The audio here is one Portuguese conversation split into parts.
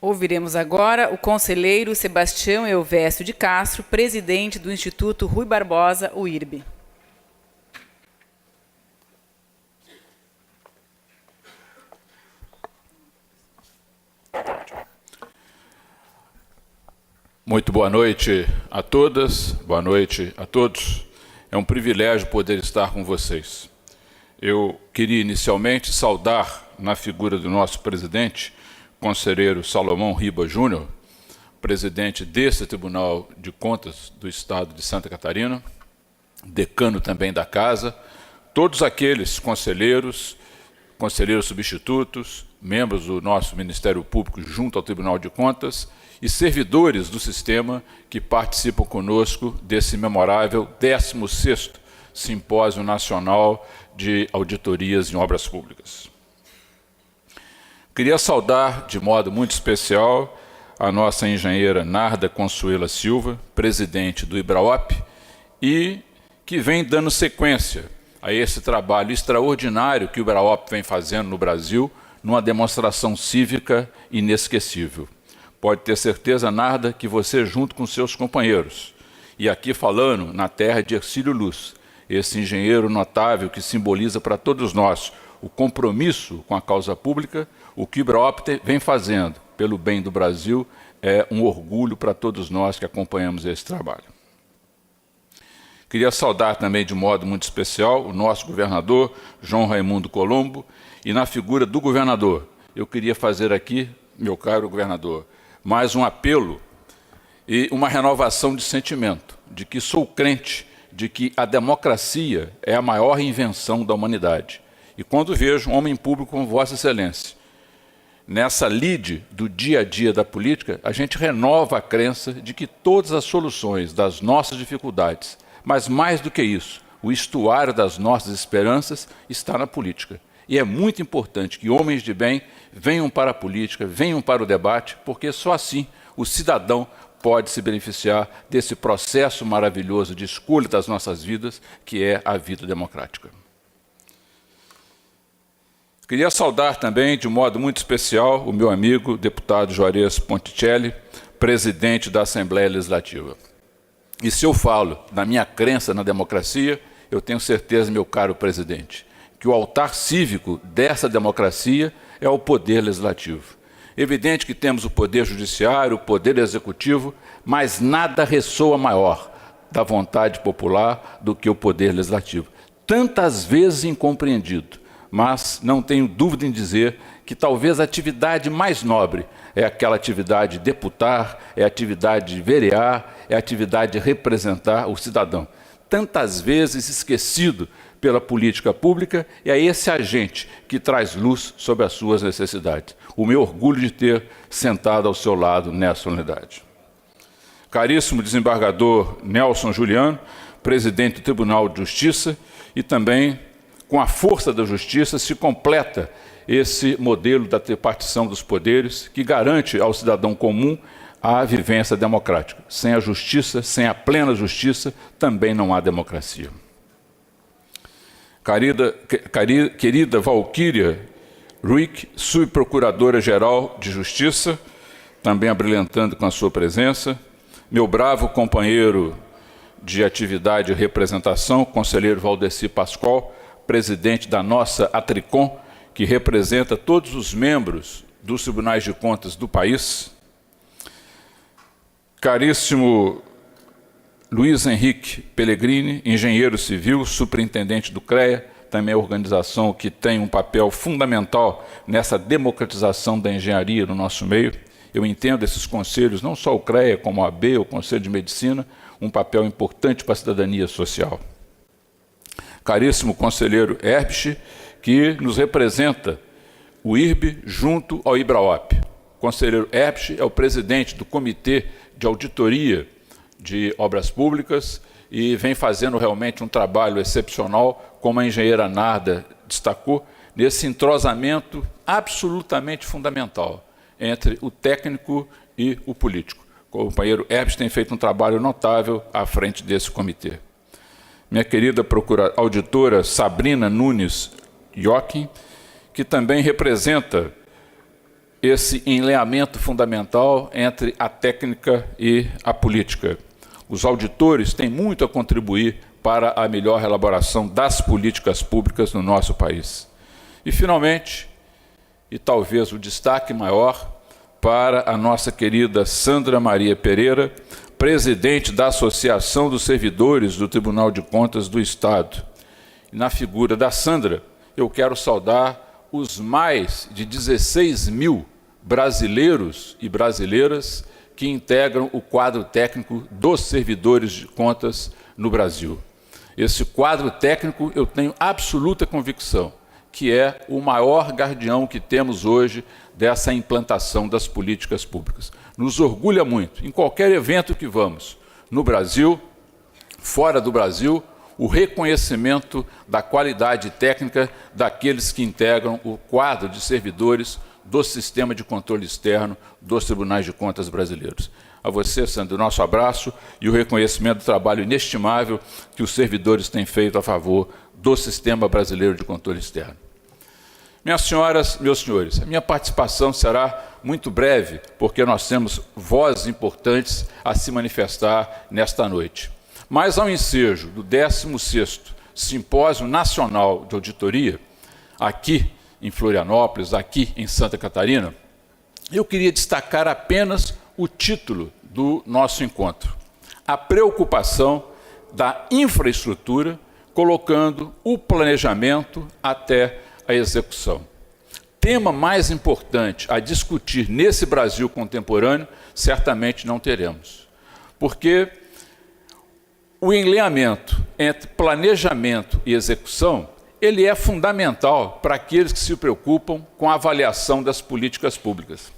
Ouviremos agora o conselheiro Sebastião Elvésio de Castro, presidente do Instituto Rui Barbosa, o IRB. Muito boa noite a todas, boa noite a todos. É um privilégio poder estar com vocês. Eu queria inicialmente saudar, na figura do nosso presidente, conselheiro Salomão Riba Júnior, presidente desse Tribunal de Contas do Estado de Santa Catarina, decano também da Casa, todos aqueles conselheiros substitutos, membros do nosso Ministério Público junto ao Tribunal de Contas e servidores do sistema que participam conosco desse memorável 16º Simpósio Nacional de Auditorias em Obras Públicas. Queria saudar, de modo muito especial, a nossa engenheira Narda Consuela Silva, presidente do IBRAOP, e que vem dando sequência a esse trabalho extraordinário que o IBRAOP vem fazendo no Brasil, numa demonstração cívica inesquecível. Pode ter certeza, Narda, que você, junto com seus companheiros, e aqui falando na terra de Hercílio Luz, esse engenheiro notável que simboliza para todos nós o compromisso com a causa pública, o que o IBRAOP vem fazendo pelo bem do Brasil é um orgulho para todos nós que acompanhamos esse trabalho. Queria saudar também de modo muito especial o nosso governador, João Raimundo Colombo, e na figura do governador, eu queria fazer aqui, meu caro governador, mais um apelo e uma renovação de sentimento, de que sou crente, de que a democracia é a maior invenção da humanidade. E quando vejo um homem público como Vossa Excelência, nessa lide do dia a dia da política, a gente renova a crença de que todas as soluções das nossas dificuldades, mas mais do que isso, o estuário das nossas esperanças está na política. E é muito importante que homens de bem venham para a política, venham para o debate, porque só assim o cidadão pode se beneficiar desse processo maravilhoso de escolha das nossas vidas, que é a vida democrática. Queria saudar também, de modo muito especial, o meu amigo, deputado Juarez Ponticelli, presidente da Assembleia Legislativa. E se eu falo da minha crença na democracia, eu tenho certeza, meu caro presidente, que o altar cívico dessa democracia é o poder legislativo. Evidente que temos o poder judiciário, o poder executivo, mas nada ressoa maior da vontade popular do que o poder legislativo. Tantas vezes incompreendido, mas não tenho dúvida em dizer que talvez a atividade mais nobre é aquela atividade de deputar, é a atividade de verear, é a atividade de representar o cidadão. Tantas vezes esquecido pela política pública, e é esse agente que traz luz sobre as suas necessidades. O meu orgulho de ter sentado ao seu lado nessa unidade. Caríssimo desembargador Nelson Juliano, presidente do Tribunal de Justiça, e também, com a força da justiça, se completa esse modelo da tripartição dos poderes que garante ao cidadão comum a vivência democrática. Sem a justiça, sem a plena justiça, também não há democracia. Querida Valquíria Ruick, subprocuradora-geral de Justiça, também abrilhantando com a sua presença, meu bravo companheiro de atividade e representação, conselheiro Valdeci Pascoal, presidente da nossa Atricom, que representa todos os membros dos tribunais de contas do país, caríssimo Luiz Henrique Pellegrini, engenheiro civil, superintendente do CREA, também a organização que tem um papel fundamental nessa democratização da engenharia no nosso meio. Eu entendo esses conselhos, não só o CREA, como a AB, o Conselho de Medicina, um papel importante para a cidadania social. Caríssimo conselheiro Herbst, que nos representa o IRB junto ao IBRAOP. O conselheiro Herbst é o presidente do Comitê de Auditoria de Obras Públicas e vem fazendo realmente um trabalho excepcional, como a engenheira Narda destacou, nesse entrosamento absolutamente fundamental entre o técnico e o político. O companheiro Herbst tem feito um trabalho notável à frente desse comitê. Minha querida auditora Sabrina Nunes Joaquim, que também representa esse enleamento fundamental entre a técnica e a política. Os auditores têm muito a contribuir para a melhor elaboração das políticas públicas no nosso país. E, finalmente, e talvez o destaque maior, para a nossa querida Sandra Maria Pereira, presidente da Associação dos Servidores do Tribunal de Contas do Estado. E na figura da Sandra, eu quero saudar os mais de 16 mil brasileiros e brasileiras que integram o quadro técnico dos servidores de contas no Brasil. Esse quadro técnico, eu tenho absoluta convicção que é o maior guardião que temos hoje dessa implantação das políticas públicas. Nos orgulha muito, em qualquer evento que vamos, no Brasil, fora do Brasil, o reconhecimento da qualidade técnica daqueles que integram o quadro de servidores do sistema de controle externo dos tribunais de contas brasileiros. A você, Sandro, o nosso abraço e o reconhecimento do trabalho inestimável que os servidores têm feito a favor do sistema brasileiro de controle externo. Minhas senhoras, meus senhores, a minha participação será muito breve, porque nós temos vozes importantes a se manifestar nesta noite. Mas ao ensejo do 16º Simpósio Nacional de Auditoria, aqui em Florianópolis, aqui em Santa Catarina, eu queria destacar apenas o título do nosso encontro: a preocupação da infraestrutura, colocando o planejamento até a execução. Tema mais importante a discutir nesse Brasil contemporâneo, certamente não teremos. Porque o enleamento entre planejamento e execução, ele é fundamental para aqueles que se preocupam com a avaliação das políticas públicas.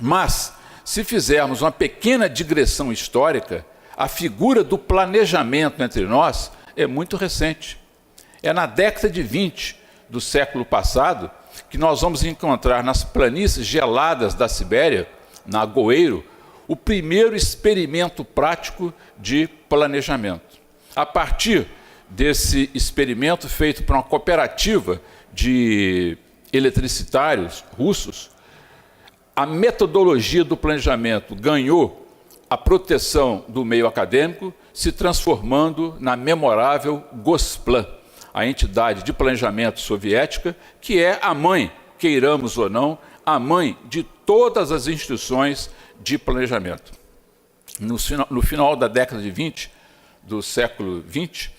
Mas, se fizermos uma pequena digressão histórica, a figura do planejamento entre nós é muito recente. É na década de 20 do século passado que nós vamos encontrar nas planícies geladas da Sibéria, na Agoeiro, o primeiro experimento prático de planejamento. A partir desse experimento feito por uma cooperativa de eletricitários russos, a metodologia do planejamento ganhou a proteção do meio acadêmico, se transformando na memorável Gosplan, a entidade de planejamento soviética, que é a mãe, queiramos ou não, a mãe de todas as instituições de planejamento. No final da década de 20, do século 20,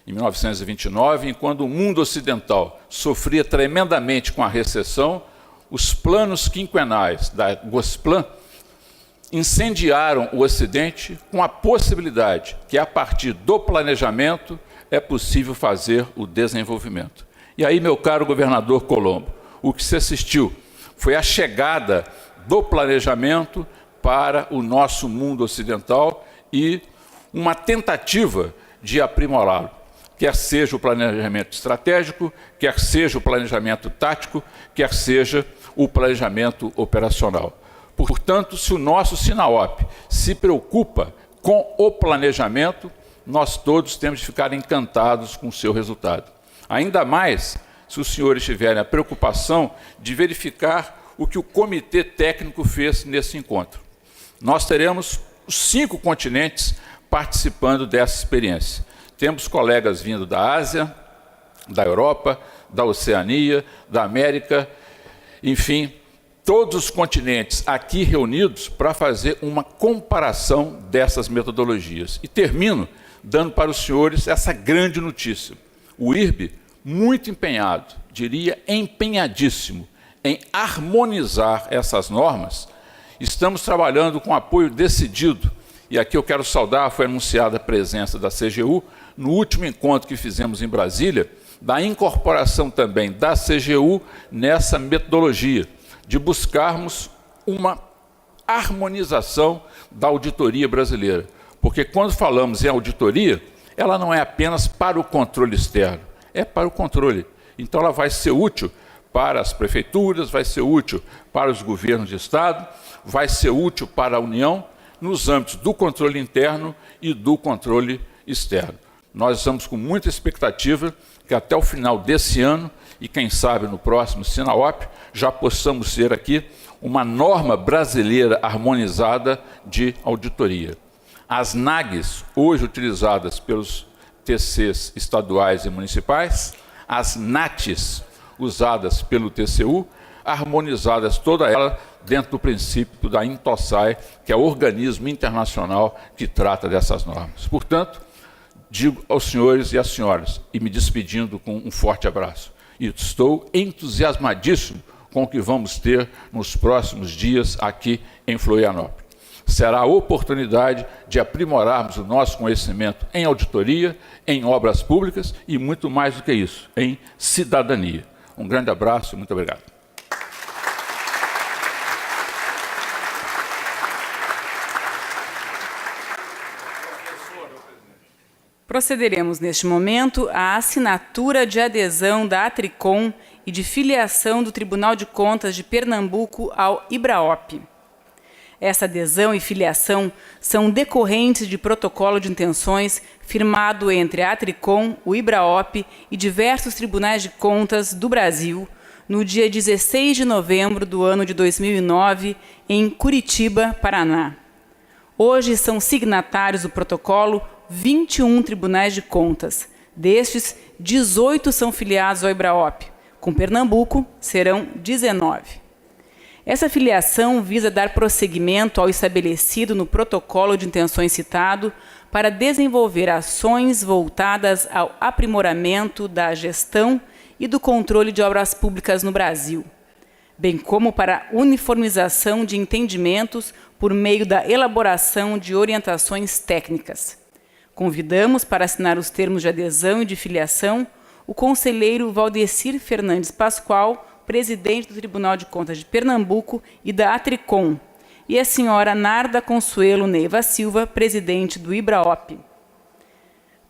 em 1929, enquanto o mundo ocidental sofria tremendamente com a recessão, os planos quinquenais da Gosplan incendiaram o Ocidente com a possibilidade que, a partir do planejamento, é possível fazer o desenvolvimento. E aí, meu caro governador Colombo, o que se assistiu foi a chegada do planejamento para o nosso mundo ocidental e uma tentativa de aprimorá-lo, quer seja o planejamento estratégico, quer seja o planejamento tático, quer seja o planejamento operacional. Portanto, se o nosso SINAOP se preocupa com o planejamento, nós todos temos de ficar encantados com o seu resultado. Ainda mais se os senhores tiverem a preocupação de verificar o que o comitê técnico fez nesse encontro. Nós teremos os 5 continentes participando dessa experiência. Temos colegas vindo da Ásia, da Europa, da Oceania, da América, enfim, todos os continentes aqui reunidos para fazer uma comparação dessas metodologias. E termino dando para os senhores essa grande notícia. O IRB, muito empenhado, diria empenhadíssimo, em harmonizar essas normas. Estamos trabalhando com apoio decidido, e aqui eu quero saudar, foi anunciada a presença da CGU, no último encontro que fizemos em Brasília, da incorporação também da CGU nessa metodologia, de buscarmos uma harmonização da auditoria brasileira. Porque quando falamos em auditoria, ela não é apenas para o controle externo, é para o controle. Então ela vai ser útil para as prefeituras, vai ser útil para os governos de Estado, vai ser útil para a União, nos âmbitos do controle interno e do controle externo. Nós estamos com muita expectativa que até o final desse ano e quem sabe no próximo Sinaop já possamos ter aqui uma norma brasileira harmonizada de auditoria. As NAGs, hoje utilizadas pelos TCs estaduais e municipais, as NATs, usadas pelo TCU, harmonizadas toda ela dentro do princípio da INTOSAI, que é o organismo internacional que trata dessas normas. Portanto, digo aos senhores e às senhoras, e me despedindo com um forte abraço, e estou entusiasmadíssimo com o que vamos ter nos próximos dias aqui em Florianópolis. Será a oportunidade de aprimorarmos o nosso conhecimento em auditoria, em obras públicas e muito mais do que isso, em cidadania. Um grande abraço e muito obrigado. Procederemos neste momento à assinatura de adesão da Atricom e de filiação do Tribunal de Contas de Pernambuco ao IBRAOP. Essa adesão e filiação são decorrentes de protocolo de intenções firmado entre a Atricom, o IBRAOP e diversos tribunais de contas do Brasil no dia 16 de novembro do ano de 2009, em Curitiba, Paraná. Hoje são signatários do protocolo 21 tribunais de contas. Destes, 18 são filiados ao IBRAOP. Com Pernambuco, serão 19. Essa filiação visa dar prosseguimento ao estabelecido no protocolo de intenções citado para desenvolver ações voltadas ao aprimoramento da gestão e do controle de obras públicas no Brasil, bem como para a uniformização de entendimentos por meio da elaboração de orientações técnicas. Convidamos para assinar os termos de adesão e de filiação o conselheiro Valdecir Fernandes Pascoal, presidente do Tribunal de Contas de Pernambuco e da Atricom, e a senhora Narda Consuelo Neiva Silva, presidente do IBRAOP.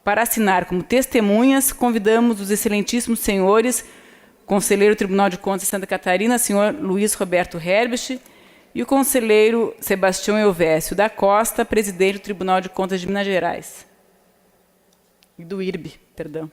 Para assinar como testemunhas, convidamos os excelentíssimos senhores, conselheiro do Tribunal de Contas de Santa Catarina, senhor Luiz Roberto Herbst, e o conselheiro Sebastião Elvésio da Costa, presidente do Tribunal de Contas de Minas Gerais. E do IRB, perdão.